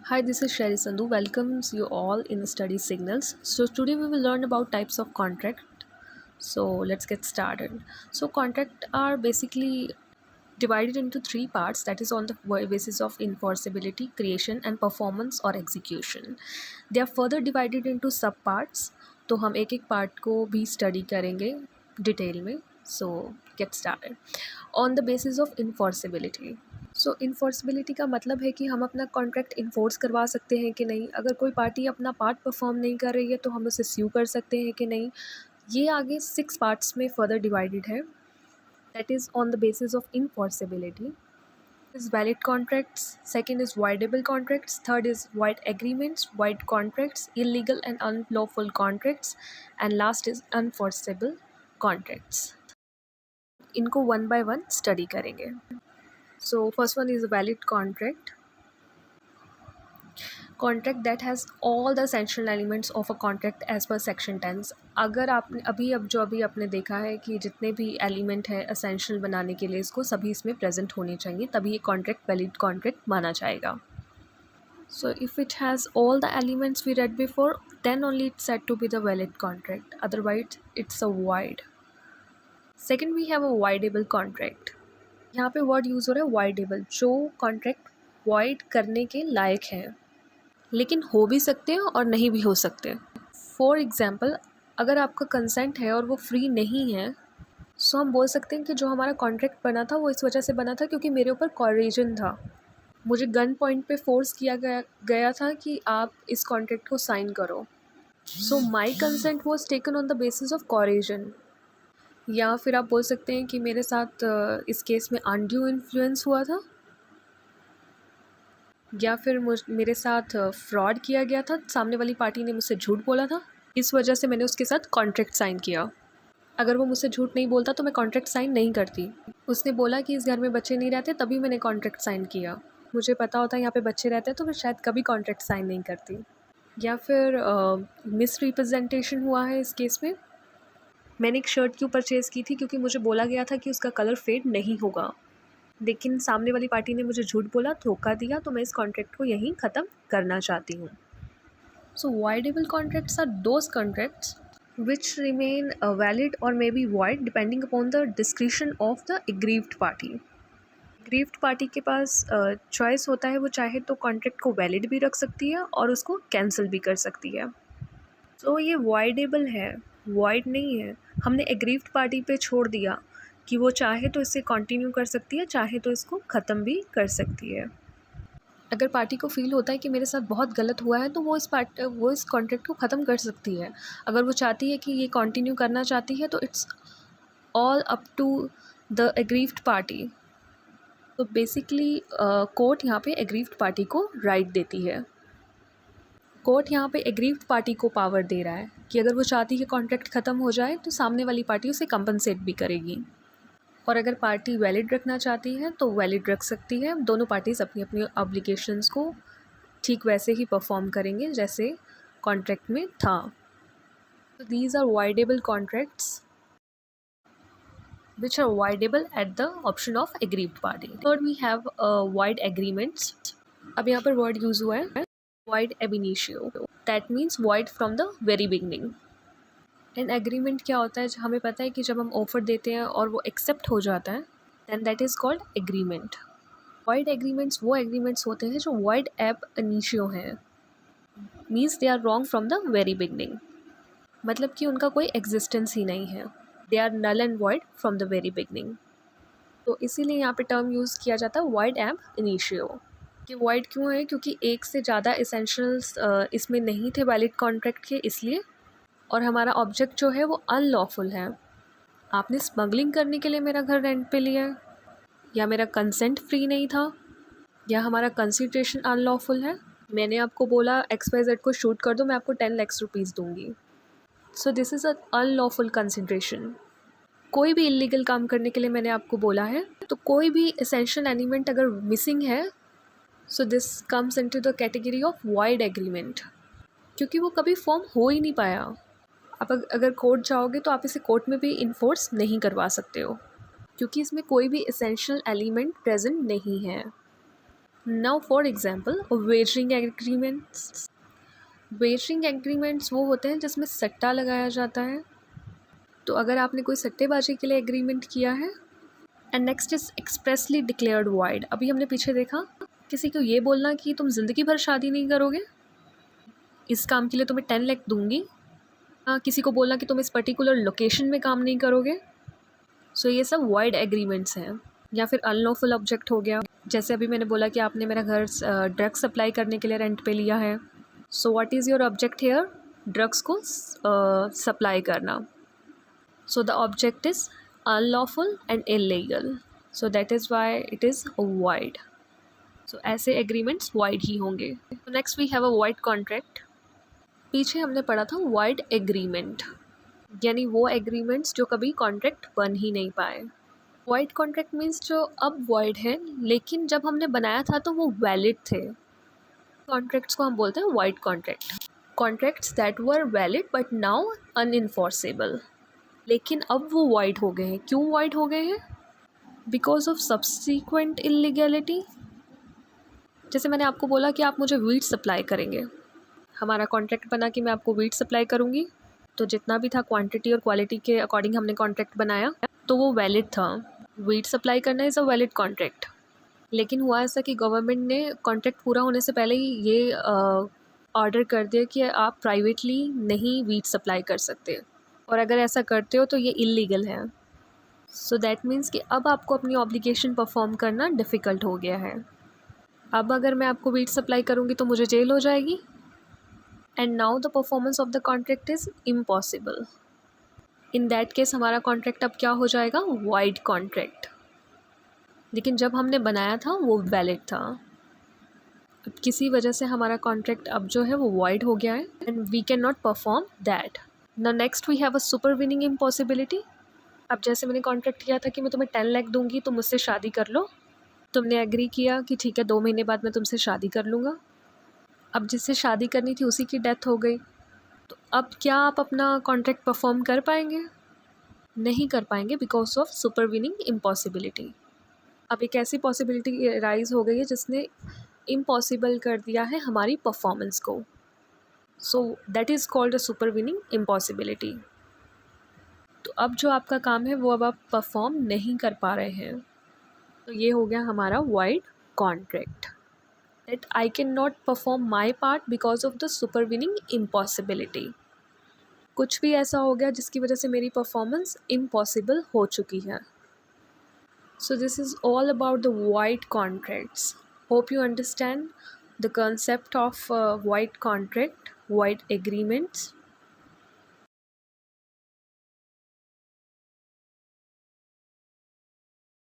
Hi, this is Sherry Sandhu. Welcomes you all in Study Signals. So today we will learn about types of contract. So let's get started. So contract are basically divided into three parts, that is on the basis of enforceability, creation and performance or execution. They are further divided into sub parts. तो हम एक एक part को भी study करेंगे detail में. So get started on the basis of enforceability. So enforceability का मतलब है कि हम अपना कॉन्ट्रैक्ट इन्फोर्स करवा सकते हैं कि नहीं. अगर कोई पार्टी अपना पार्ट परफॉर्म नहीं कर रही है तो हम उसे स्यू कर सकते हैं कि नहीं. ये आगे 6 पार्ट्स में फर्दर डिवाइडेड है. That is on the basis of enforceability. is valid contracts, second is voidable contracts, third is void agreements, void contracts, illegal and unlawful contracts, and last is unenforceable contracts. इनको one by one study करेंगे. So first one is a valid contract. Contract that has all the essential elements of a contract as per section 10. अगर आपने अभी आपने देखा है कि जितने भी एलिमेंट है असेंशियल बनाने के लिए इसको सभी इसमें प्रेजेंट होने चाहिए, तभी ये कॉन्ट्रैक्ट वैलिड कॉन्ट्रैक्ट माना जाएगा. So if it has all the elements we read before, then only it's said to be the valid contract. Otherwise it's a void. Second we have a voidable contract. यहाँ पे word use हो रहा है voidable, जो contract void करने के लायक है लेकिन हो भी सकते हैं और नहीं भी हो सकते. फॉर एग्ज़ाम्पल, अगर आपका कंसेंट है और वो फ्री नहीं है, सो हम बोल सकते हैं कि जो हमारा कॉन्ट्रैक्ट बना था वो इस वजह से बना था क्योंकि मेरे ऊपर कॉरेजन था. मुझे गन पॉइंट पे फोर्स किया गया था कि आप इस कॉन्ट्रैक्ट को साइन करो. So my consent was taken on the basis of coercion. या फिर आप बोल सकते हैं कि मेरे साथ इस केस में अनड्यू इन्फ्लुएंस हुआ था, या फिर मेरे साथ फ्रॉड किया गया था, सामने वाली पार्टी ने मुझसे झूठ बोला था, इस वजह से मैंने उसके साथ कॉन्ट्रैक्ट साइन किया. अगर वो मुझसे झूठ नहीं बोलता तो मैं कॉन्ट्रैक्ट साइन नहीं करती. उसने बोला कि इस घर में बच्चे नहीं रहते, तभी मैंने कॉन्ट्रैक्ट साइन किया. मुझे पता होता यहाँ पे बच्चे रहते हैं तो मैं शायद कभी कॉन्ट्रैक्ट साइन नहीं करती. या फिर मिस रिप्रेजेंटेशन हुआ है इस केस में. मैंने एक शर्ट क्यों परचेज़ की थी क्योंकि मुझे बोला गया था कि उसका कलर फेड नहीं होगा, लेकिन सामने वाली पार्टी ने मुझे झूठ बोला, धोखा दिया, तो मैं इस कॉन्ट्रैक्ट को यहीं ख़त्म करना चाहती हूँ. सो voidable contracts are those contracts which remain valid or may be void depending upon the discretion of the aggrieved party. aggrieved party के पास चॉइस होता है, वो चाहे तो कॉन्ट्रैक्ट को वैलिड भी रख सकती है और उसको कैंसिल भी कर सकती है. तो ये voidable है, void नहीं है. हमने aggrieved पार्टी पे छोड़ दिया कि वो चाहे तो इसे कंटिन्यू कर सकती है, चाहे तो इसको ख़त्म भी कर सकती है. अगर पार्टी को फ़ील होता है कि मेरे साथ बहुत गलत हुआ है तो वो इस कॉन्ट्रैक्ट को ख़त्म कर सकती है. अगर वो चाहती है कि ये कंटिन्यू करना चाहती है तो it's all up to the aggrieved party. तो बेसिकली कोर्ट यहाँ पे एग्रीव्ड पार्टी को राइट देती है. कोर्ट यहाँ पे एग्रीव्ड पार्टी को पावर दे रहा है कि अगर वो चाहती है कॉन्ट्रैक्ट ख़त्म हो जाए तो सामने वाली पार्टी उसे कंपनसेट भी करेगी, और अगर पार्टी वैलिड रखना चाहती है तो वैलिड रख सकती है. दोनों पार्टीज़ अपनी अपनी ऑब्लिगेशंस को ठीक वैसे ही परफॉर्म करेंगे जैसे कॉन्ट्रैक्ट में था. तो these are voidable contracts which are voidable at the option of aggrieved party. Third we have void agreements. अब यहाँ पर वर्ड यूज़ हुआ है void ab initio. That means void from the very beginning. An agreement क्या होता है, हमें पता है कि जब हम ऑफ़र देते हैं और वो एक्सेप्ट हो जाता है then that is called agreement. void agreements वो एग्रीमेंट्स होते हैं जो void ab initio हैं. Means they are wrong from the very beginning. मतलब कि उनका कोई एग्जिस्टेंस ही नहीं है. They are null and void from the very beginning. तो इसीलिए यहाँ पे टर्म यूज़ किया जाता है void ab initio. कि void क्यों है, क्योंकि एक से ज़्यादा एसेंशियल्स इसमें नहीं थे वैलिड कॉन्ट्रैक्ट के, इसलिए. और हमारा ऑब्जेक्ट जो है वो अनलॉफुल है. आपने स्मगलिंग करने के लिए मेरा घर रेंट पे लिया है, या मेरा कंसेंट फ्री नहीं था, या हमारा कंसिडरेशन अनलॉफुल है. मैंने आपको बोला XYZ को शूट कर दो, मैं आपको 10 लाख रुपीज़ दूंगी. So this is a unlawful consideration. कोई भी इलीगल काम करने के लिए मैंने आपको बोला है, तो कोई भी एसेंशियल एलिमेंट अगर मिसिंग है, so this comes into the category of void agreement, क्योंकि वो कभी फॉर्म हो ही नहीं पाया. आप अगर कोर्ट जाओगे तो आप इसे कोर्ट में भी इन्फोर्स नहीं करवा सकते हो, क्योंकि इसमें कोई भी एसेंशियल एलिमेंट प्रेजेंट नहीं है. Now for example wagering agreements. Wagering agreements वो होते हैं जिसमें सट्टा लगाया जाता है। तो अगर आपने कोई सट्टेबाजी के लिए एग्रीमेंट किया है। And next is expressly declared void. अभी हमने पीछे देखा किसी को ये बोलना कि तुम ज़िंदगी भर शादी नहीं करोगे, इस काम के लिए तुम्हें 10 लाख दूंगी। किसी को बोलना कि तुम इस पर्टिकुलर लोकेशन में काम नहीं करोगे। सो ये सब वॉइड एग्रीमेंट्स हैं। या फिर अनलॉफुल ऑब्जेक्ट हो गया, जैसे अभी मैंने बोला कि आपने मेरा घर ड्रग्स सप्लाई करने के लिए रेंट पे लिया है। So what is your object here? Drugs को सप्लाई करना। So the object is unlawful and illegal, so that is why it is void. So ऐसे एग्रीमेंट्स वाइड ही होंगे। Next we have a void contract. पीछे हमने पढ़ा था wide agreement, यानी वो एग्रीमेंट्स जो कभी कॉन्ट्रैक्ट बन ही नहीं पाए। वाइड कॉन्ट्रैक्ट मीन्स जो अब वाइड है लेकिन जब हमने बनाया था तो वो वैलिड थे। कॉन्ट्रैक्ट्स को हम बोलते हैं void contract. Contracts that were valid but now unenforceable, लेकिन अब वो वाइड हो गए हैं। क्यों वाइड हो गए हैं? Because of subsequent illegality. जैसे मैंने आपको बोला कि आप मुझे वीट सप्लाई करेंगे, हमारा कॉन्ट्रैक्ट बना कि मैं आपको वीट सप्लाई करूँगी, तो जितना भी था क्वांटिटी और क्वालिटी के अकॉर्डिंग हमने कॉन्ट्रैक्ट बनाया, तो वो वैलिड था। वीट सप्लाई करना इज़ अ वैलिड कॉन्ट्रैक्ट। लेकिन हुआ ऐसा कि गवर्नमेंट ने कॉन्ट्रैक्ट पूरा होने से पहले ही ये ऑर्डर कर दिया कि आप प्राइवेटली नहीं वीट सप्लाई कर सकते, और अगर ऐसा करते हो तो ये इलीगल है। सो दैट मीन्स कि अब आपको अपनी ऑब्लिगेशन परफॉर्म करना डिफ़िकल्ट हो गया है। अब अगर मैं आपको वीट सप्लाई करूँगी तो मुझे जेल हो जाएगी, and now the performance of the contract is impossible. In that case हमारा कॉन्ट्रैक्ट अब क्या हो जाएगा? Wide contract. लेकिन जब हमने बनाया था वो वैलिड था। अब किसी वजह से हमारा कॉन्ट्रैक्ट अब जो है वो वाइड हो गया है and we can not perform that. The next we have a supervening impossibility. अब जैसे मैंने कॉन्ट्रैक्ट किया था कि मैं तुम्हें 10 लाख दूंगी, तुम मुझसे शादी कर लो। तुमने एग्री किया कि ठीक है 2 महीने बाद मैं तुमसे शादी कर लूँगा। अब जिससे शादी करनी थी उसी की डेथ हो गई, तो अब क्या आप अपना कॉन्ट्रैक्ट परफॉर्म कर पाएंगे? नहीं कर पाएंगे बिकॉज ऑफ सुपरवीनिंग इम्पॉसिबिलिटी। अब एक ऐसी पॉसिबिलिटी राइज हो गई है जिसने इम्पॉसिबल कर दिया है हमारी परफॉर्मेंस को। सो that is called a supervening impossibility. तो अब जो आपका काम है वो अब आप परफॉर्म नहीं कर पा रहे हैं, तो ये हो गया हमारा wide contract. That I can not perform my part because of the supervening impossibility. कुछ भी ऐसा हो गया जिसकी वजह से मेरी परफॉर्मेंस इम्पॉसिबल हो चुकी है। So this is all about the void contracts. Hope you understand the concept of void contract, void agreements.